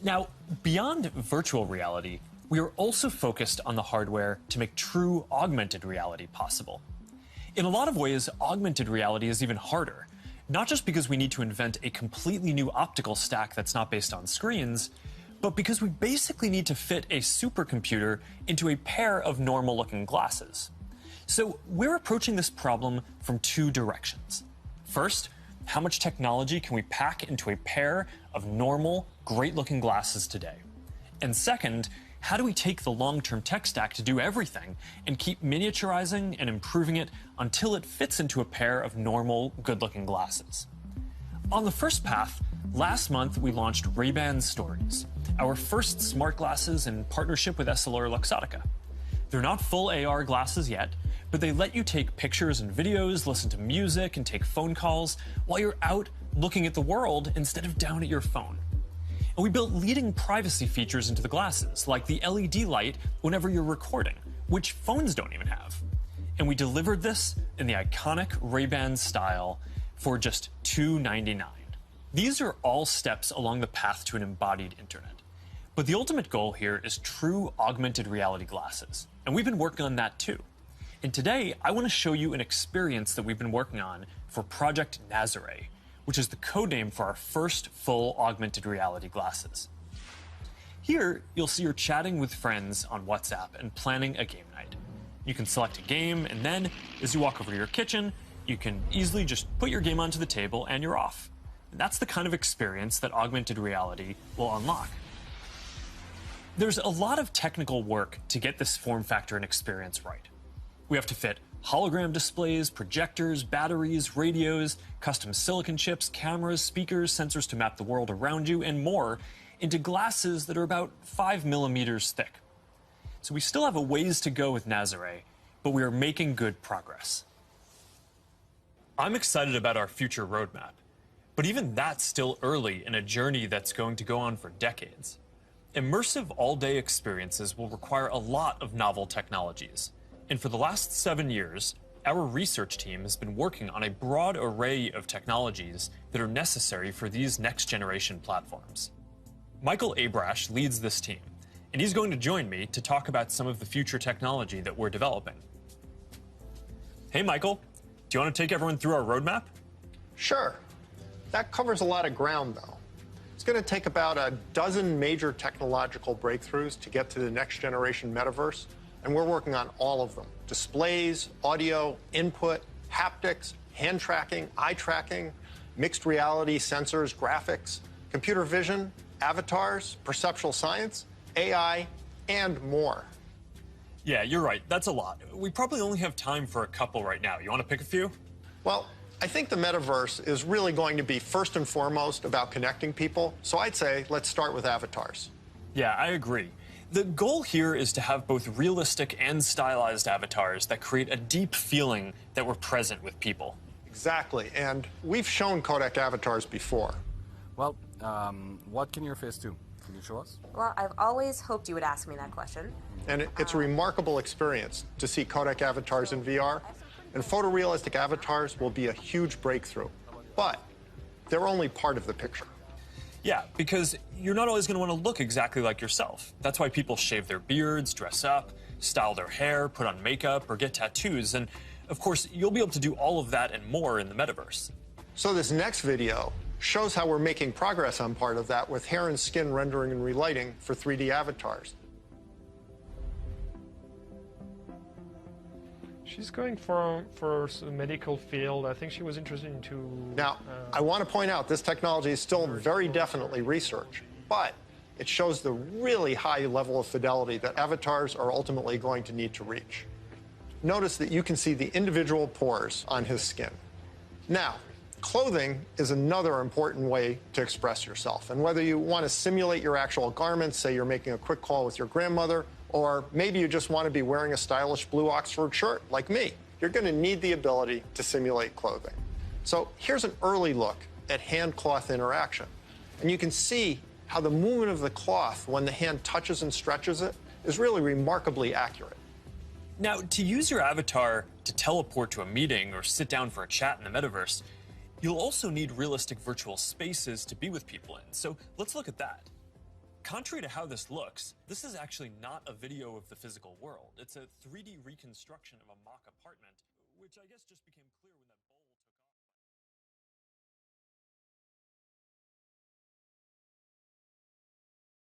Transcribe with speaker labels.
Speaker 1: Now, beyond virtual reality, we are also focused on the hardware to make true augmented reality possible. In a lot of ways, augmented reality is even harder, not just because we need to invent a completely new optical stack that's not based on screens, but because we basically need to fit a supercomputer into a pair of normal-looking glasses. So we're approaching this problem from two directions. First, how much technology can we pack into a pair of normal, great-looking glasses today? And second, how do we take the long-term tech stack to do everything and keep miniaturizing and improving it until it fits into a pair of normal, good-looking glasses? On the first path, last month we launched Ray-Ban Stories, our first smart glasses in partnership with EssilorLuxottica. They're not full AR glasses yet, but they let you take pictures and videos, listen to music, and take phone calls while you're out looking at the world instead of down at your phone. And we built leading privacy features into the glasses, like the LED light whenever you're recording, which phones don't even have. And we delivered this in the iconic Ray-Ban style for just $299. These are all steps along the path to an embodied internet. But the ultimate goal here is true augmented reality glasses. And we've been working on that too. And today, I want to show you an experience that we've been working on for Project Nazare, which is the codename for our first full augmented reality glasses. Here, you'll see you're chatting with friends on WhatsApp and planning a game night. You can select a game, and then, as you walk over to your kitchen, you can easily just put your game onto the table and you're off. And that's the kind of experience that augmented reality will unlock. There's a lot of technical work to get this form factor and experience right. We have to fit hologram displays, projectors, batteries, radios, custom silicon chips, cameras, speakers, sensors to map the world around you, and more into glasses that are about 5 millimeters thick. So we still have a ways to go with Nazare, but we are making good progress. I'm excited about our future roadmap, but even that's still early in a journey that's going to go on for decades. Immersive all-day experiences will require a lot of novel technologies. And for the last 7 years, our research team has been working on a broad array of technologies that are necessary for these next-generation platforms. Michael Abrash leads this team, and he's going to join me to talk about some of the future technology that we're developing. Hey, Michael, do you want to take everyone through our roadmap?
Speaker 2: Sure. That covers a lot of ground, though. It's going to take about a dozen major technological breakthroughs to get to the next-generation metaverse, and we're working on all of them. Displays, audio, input, haptics, hand tracking, eye tracking, mixed reality sensors, graphics, computer vision, avatars, perceptual science, AI, and more.
Speaker 1: Yeah, you're right. That's a lot. We probably only have time for a couple right now. You want to pick a few?
Speaker 2: Well, I think the metaverse is really going to be first and foremost about connecting people, so I'd say let's start with avatars.
Speaker 1: Yeah, I agree. The goal here is to have both realistic and stylized avatars that create a deep feeling that we're present with people.
Speaker 2: Exactly, and we've shown codec avatars before.
Speaker 3: Well, what can your face do? Can you show us?
Speaker 4: Well, I've always hoped you would ask me that question.
Speaker 2: And it's a remarkable experience to see codec avatars in VR, and photorealistic avatars will be a huge breakthrough. But they're only part of the picture.
Speaker 1: Yeah, because you're not always going to want to look exactly like yourself. That's why people shave their beards, dress up, style their hair, put on makeup, or get tattoos. And, of course, you'll be able to do all of that and more in the metaverse.
Speaker 2: So this next video shows how we're making progress on part of that with hair and skin rendering and relighting for 3D avatars.
Speaker 5: She's going for a medical field. I think she was interested into...
Speaker 2: Now, I want to point out this technology is still very definitely research, but it shows the really high level of fidelity that avatars are ultimately going to need to reach. Notice that you can see the individual pores on his skin. Now, clothing is another important way to express yourself. And whether you want to simulate your actual garments, say you're making a quick call with your grandmother, or maybe you just want to be wearing a stylish blue Oxford shirt like me, you're going to need the ability to simulate clothing. So here's an early look at hand-cloth interaction. And you can see how the movement of the cloth when the hand touches and stretches it is really remarkably accurate.
Speaker 1: Now, to use your avatar to teleport to a meeting or sit down for a chat in the metaverse, you'll also need realistic virtual spaces to be with people in. So let's look at that. Contrary to how this looks, this is actually not a video of the physical world. It's a 3D reconstruction of a mock apartment, which I guess just became clear when that bowl took off.